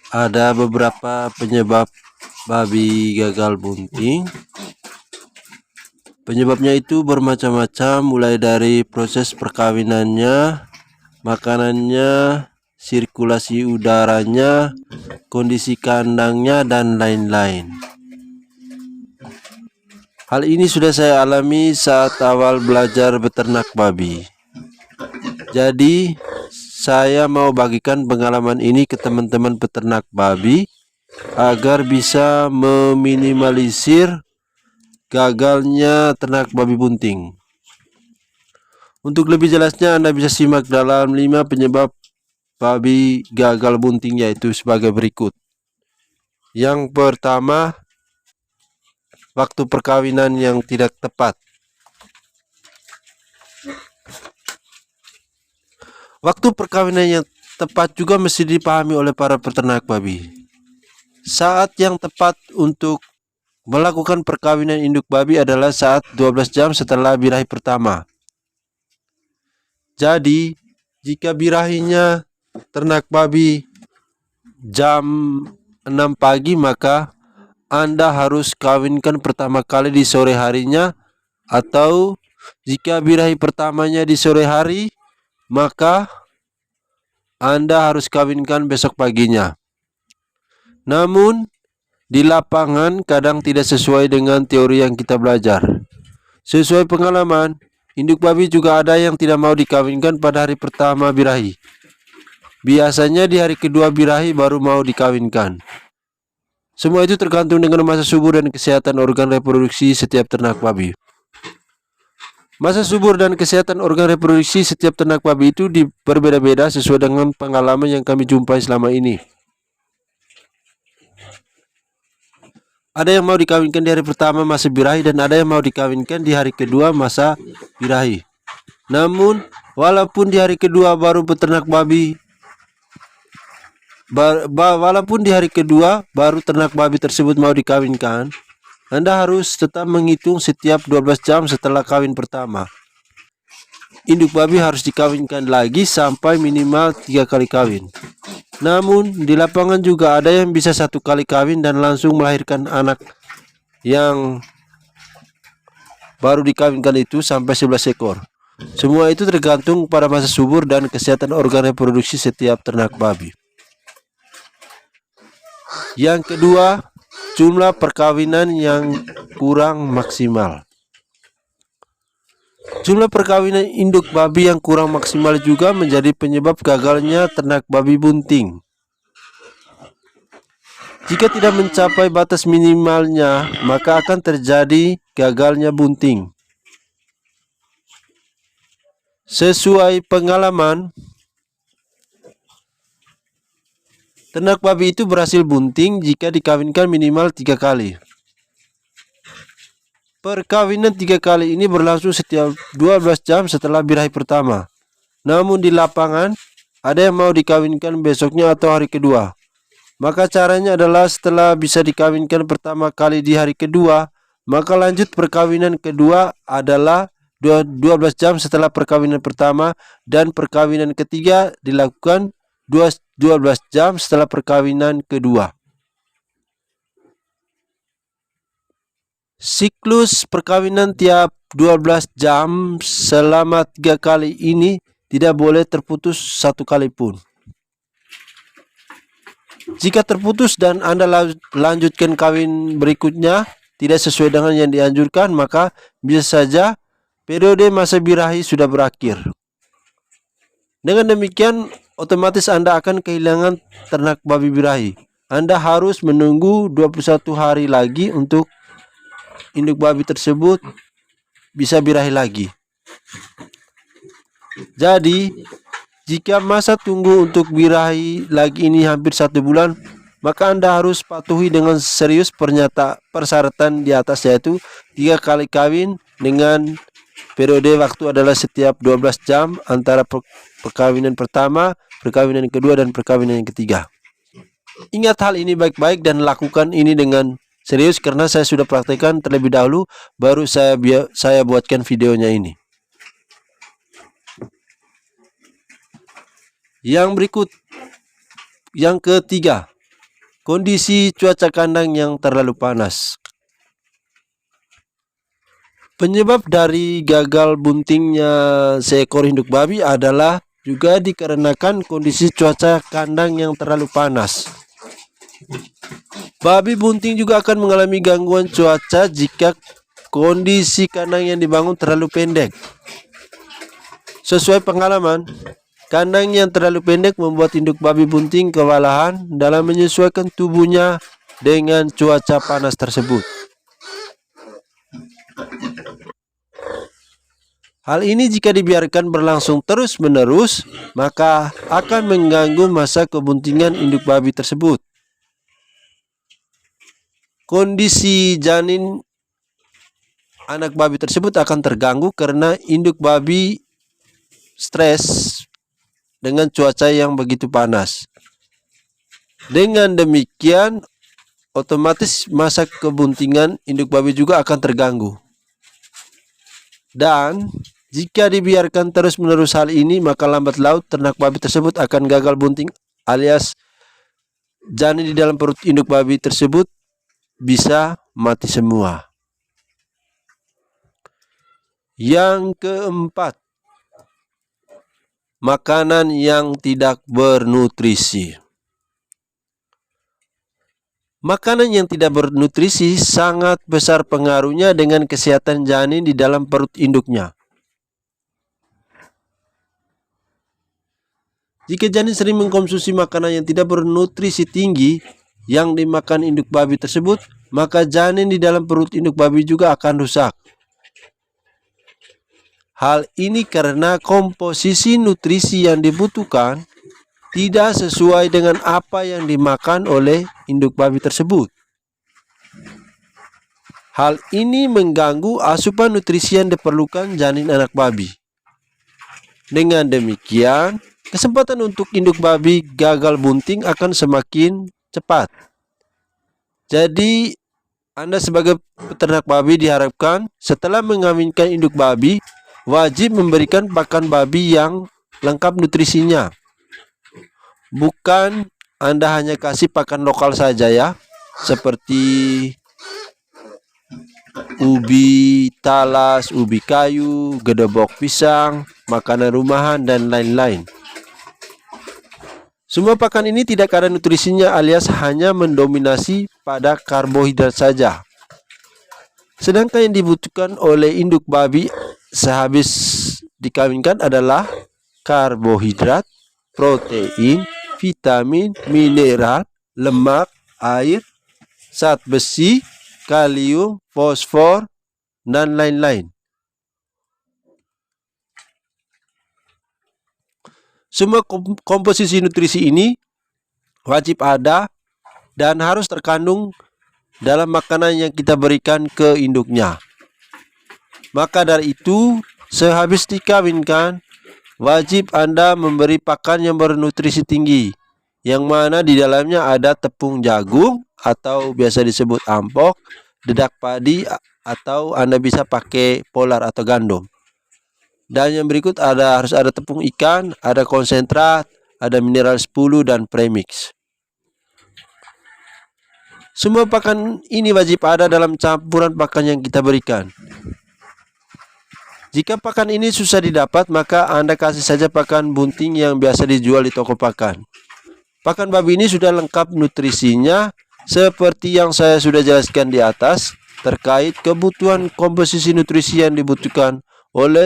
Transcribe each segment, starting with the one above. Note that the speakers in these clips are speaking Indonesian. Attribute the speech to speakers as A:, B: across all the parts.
A: Ada beberapa penyebab babi gagal bunting. Penyebabnya itu bermacam-macam, mulai dari proses perkawinannya, makanannya, sirkulasi udaranya, kondisi kandangnya, dan lain-lain. Hal ini sudah saya alami saat awal belajar beternak babi. Jadi, saya mau bagikan pengalaman ini ke teman-teman peternak babi agar bisa meminimalisir gagalnya ternak babi bunting. Untuk lebih jelasnya Anda bisa simak dalam 5 penyebab babi gagal bunting, yaitu sebagai berikut. Yang pertama, waktu perkawinan yang tidak tepat. Waktu perkawinan yang tepat juga mesti dipahami oleh para peternak babi. Saat yang tepat untuk melakukan perkawinan induk babi adalah saat 12 jam setelah birahi pertama. Jadi, jika birahinya ternak babi jam 6 pagi, maka Anda harus kawinkan pertama kali di sore harinya, atau jika birahi pertamanya di sore hari, maka Anda harus kawinkan besok paginya. Namun, di lapangan kadang tidak sesuai dengan teori yang kita belajar. Sesuai pengalaman, induk babi juga ada yang tidak mau dikawinkan pada hari pertama birahi. Biasanya di hari kedua birahi baru mau dikawinkan. Semua itu tergantung dengan masa subur dan kesehatan organ reproduksi setiap ternak babi. Masa subur dan kesehatan organ reproduksi setiap ternak babi itu berbeda-beda sesuai dengan pengalaman yang kami jumpai selama ini. Ada yang mau dikawinkan di hari pertama masa birahi dan ada yang mau dikawinkan di hari kedua masa birahi. Namun, walaupun di hari kedua baru ternak babi tersebut mau dikawinkan, Anda harus tetap menghitung setiap 12 jam setelah kawin pertama. Induk babi harus dikawinkan lagi sampai minimal 3 kali kawin. Namun, di lapangan juga ada yang bisa 1 kali kawin dan langsung melahirkan anak yang baru dikawinkan itu sampai 11 ekor. Semua itu tergantung pada masa subur dan kesehatan organ reproduksi setiap ternak babi. Yang kedua, jumlah perkawinan yang kurang maksimal. Jumlah perkawinan induk babi yang kurang maksimal juga menjadi penyebab gagalnya ternak babi bunting. Jika tidak mencapai batas minimalnya, maka akan terjadi gagalnya bunting. Sesuai pengalaman, ternak babi itu berhasil bunting jika dikawinkan minimal 3 kali. Perkawinan 3 kali ini berlangsung setiap 12 jam setelah birahi pertama. Namun di lapangan, ada yang mau dikawinkan besoknya atau hari kedua. Maka caranya adalah setelah bisa dikawinkan pertama kali di hari kedua, maka lanjut perkawinan kedua adalah 12 jam setelah perkawinan pertama, dan perkawinan ketiga dilakukan 12 jam setelah perkawinan kedua. Siklus perkawinan tiap 12 jam selama 3 kali ini tidak boleh terputus 1 kali pun. Jika terputus dan Anda lanjutkan kawin berikutnya tidak sesuai dengan yang dianjurkan, maka bisa saja periode masa birahi sudah berakhir. Dengan demikian, otomatis Anda akan kehilangan ternak babi birahi. Anda harus menunggu 21 hari lagi untuk induk babi tersebut bisa birahi lagi. Jadi, jika masa tunggu untuk birahi lagi ini hampir 1 bulan, maka Anda harus patuhi dengan serius persyaratan di atas, yaitu 3 kali kawin dengan periode waktu adalah setiap 12 jam antara perkawinan pertama, perkawinan kedua, dan perkawinan yang ketiga. Ingat hal ini baik-baik dan lakukan ini dengan serius, karena saya sudah praktekkan terlebih dahulu, baru saya buatkan videonya ini. Yang berikut, yang ketiga, kondisi cuaca kandang yang terlalu panas. Penyebab dari gagal buntingnya seekor induk babi adalah juga dikarenakan kondisi cuaca kandang yang terlalu panas. Babi bunting juga akan mengalami gangguan cuaca jika kondisi kandang yang dibangun terlalu pendek. Sesuai pengalaman, kandang yang terlalu pendek membuat induk babi bunting kewalahan dalam menyesuaikan tubuhnya dengan cuaca panas tersebut. Hal ini jika dibiarkan berlangsung terus-menerus, maka akan mengganggu masa kebuntingan induk babi tersebut. Kondisi janin anak babi tersebut akan terganggu karena induk babi stres dengan cuaca yang begitu panas. Dengan demikian, otomatis masa kebuntingan induk babi juga akan terganggu. Dan jika dibiarkan terus-menerus hal ini, maka lambat laut ternak babi tersebut akan gagal bunting alias janin di dalam perut induk babi tersebut bisa mati semua. Yang keempat, makanan yang tidak bernutrisi. Makanan yang tidak bernutrisi sangat besar pengaruhnya dengan kesehatan janin di dalam perut induknya. Jika janin sering mengkonsumsi makanan yang tidak bernutrisi tinggi yang dimakan induk babi tersebut, maka janin di dalam perut induk babi juga akan rusak. Hal ini karena komposisi nutrisi yang dibutuhkan tidak sesuai dengan apa yang dimakan oleh induk babi tersebut. Hal ini mengganggu asupan nutrisi yang diperlukan janin anak babi. Dengan demikian, kesempatan untuk induk babi gagal bunting akan semakin cepat. Jadi, Anda sebagai peternak babi diharapkan setelah mengawinkan induk babi, wajib memberikan pakan babi yang lengkap nutrisinya. Bukan Anda hanya kasih pakan lokal saja ya, seperti ubi talas, ubi kayu, gedebok pisang, makanan rumahan, dan lain-lain. Semua pakan ini tidak ada nutrisinya alias hanya mendominasi pada karbohidrat saja. Sedangkan yang dibutuhkan oleh induk babi sehabis dikawinkan adalah karbohidrat, protein, vitamin, mineral, lemak, air, zat besi, kalium, fosfor, dan lain-lain. Semua komposisi nutrisi ini wajib ada dan harus terkandung dalam makanan yang kita berikan ke induknya. Maka dari itu, sehabis dikawinkan, wajib Anda memberi pakan yang bernutrisi tinggi, yang mana di dalamnya ada tepung jagung atau biasa disebut ampok, dedak padi, atau Anda bisa pakai polar atau gandum. Dan yang berikut harus ada tepung ikan, ada konsentrat, ada mineral 10 dan premix. Semua pakan ini wajib ada dalam campuran pakan yang kita berikan. Jika pakan ini susah didapat, maka Anda kasih saja pakan bunting yang biasa dijual di toko pakan. Pakan babi ini sudah lengkap nutrisinya seperti yang saya sudah jelaskan di atas terkait kebutuhan komposisi nutrisi yang dibutuhkan oleh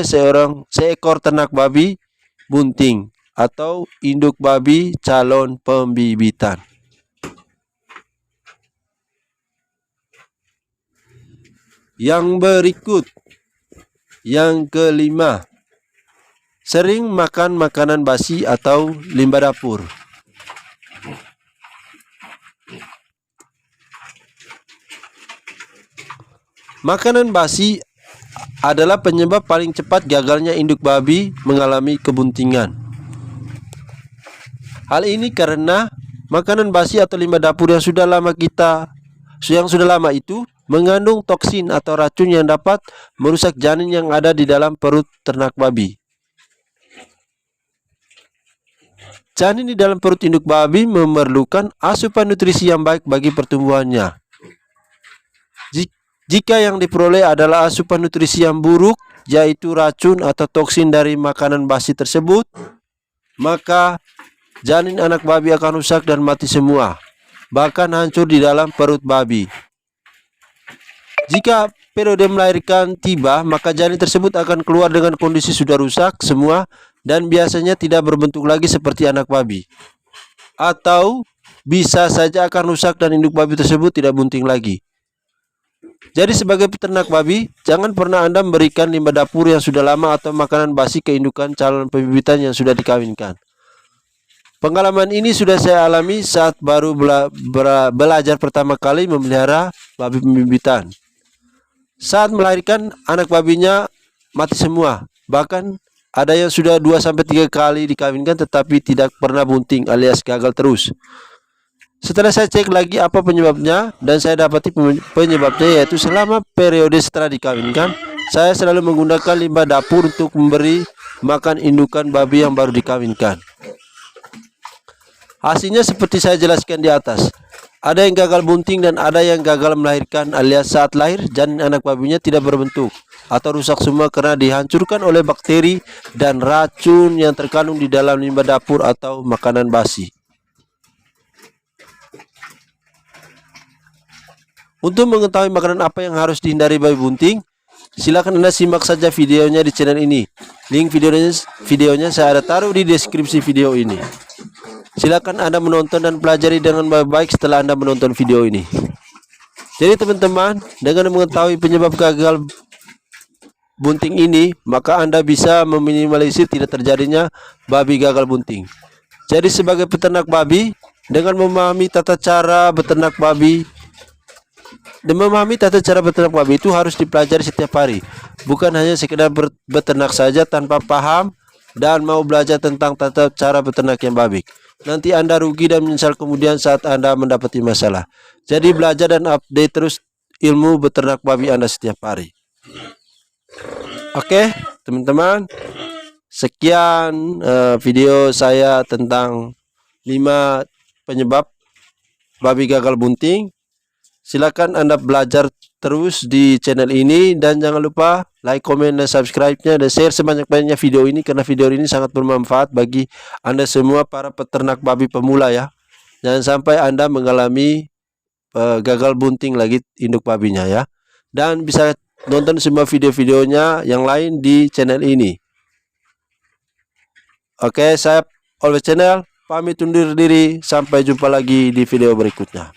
A: seekor ternak babi bunting atau induk babi calon pembibitan. Yang berikut, yang kelima, sering makan makanan basi atau limbah dapur. Makanan basi adalah penyebab paling cepat gagalnya induk babi mengalami kebuntingan. Hal ini karena makanan basi atau limbah dapur yang sudah lama itu mengandung toksin atau racun yang dapat merusak janin yang ada di dalam perut ternak babi. Janin di dalam perut induk babi memerlukan asupan nutrisi yang baik bagi pertumbuhannya. Jika yang diperoleh adalah asupan nutrisi yang buruk, yaitu racun atau toksin dari makanan basi tersebut, maka janin anak babi akan rusak dan mati semua, bahkan hancur di dalam perut babi. Jika periode melahirkan tiba, maka janin tersebut akan keluar dengan kondisi sudah rusak semua dan biasanya tidak berbentuk lagi seperti anak babi. Atau bisa saja akan rusak dan induk babi tersebut tidak bunting lagi. Jadi sebagai peternak babi, jangan pernah Anda memberikan limbah dapur yang sudah lama atau makanan basi ke indukan calon pembibitan yang sudah dikawinkan. Pengalaman ini sudah saya alami saat baru belajar pertama kali memelihara babi pembibitan. Saat melahirkan, anak babinya mati semua. Bahkan ada yang sudah 2-3 kali dikawinkan tetapi tidak pernah bunting alias gagal terus. Setelah saya cek lagi apa penyebabnya, dan saya dapati penyebabnya yaitu selama periode setelah dikawinkan, saya selalu menggunakan limbah dapur untuk memberi makan indukan babi yang baru dikawinkan. Hasilnya seperti saya jelaskan di atas. Ada yang gagal bunting dan ada yang gagal melahirkan, alias saat lahir janin anak babinya tidak berbentuk atau rusak semua karena dihancurkan oleh bakteri dan racun yang terkandung di dalam limbah dapur atau makanan basi. Untuk mengetahui makanan apa yang harus dihindari babi bunting, silakan Anda simak saja videonya di channel ini. Link videonya saya taruh di deskripsi video ini. Silakan Anda menonton dan pelajari dengan baik setelah Anda menonton video ini. Jadi teman-teman, dengan mengetahui penyebab gagal bunting ini, maka Anda bisa meminimalisir tidak terjadinya babi gagal bunting. Jadi sebagai peternak babi, dengan memahami tata cara beternak babi, itu harus dipelajari setiap hari. Bukan hanya sekedar beternak saja tanpa paham dan mau belajar tentang tata cara beternak yang babi. Nanti Anda rugi dan menyesal kemudian saat Anda mendapati masalah. Jadi belajar dan update terus ilmu beternak babi Anda setiap hari. Oke, teman-teman. Sekian video saya tentang 5 penyebab babi gagal bunting. Silakan Anda belajar terus di channel ini dan jangan lupa like, komen, dan subscribe-nya dan share sebanyak-banyaknya video ini karena video ini sangat bermanfaat bagi Anda semua para peternak babi pemula ya. Jangan sampai Anda mengalami gagal bunting lagi induk babinya ya. Dan bisa nonton semua video-videonya yang lain di channel ini. Oke, saya Always Channel pamit undur diri, sampai jumpa lagi di video berikutnya.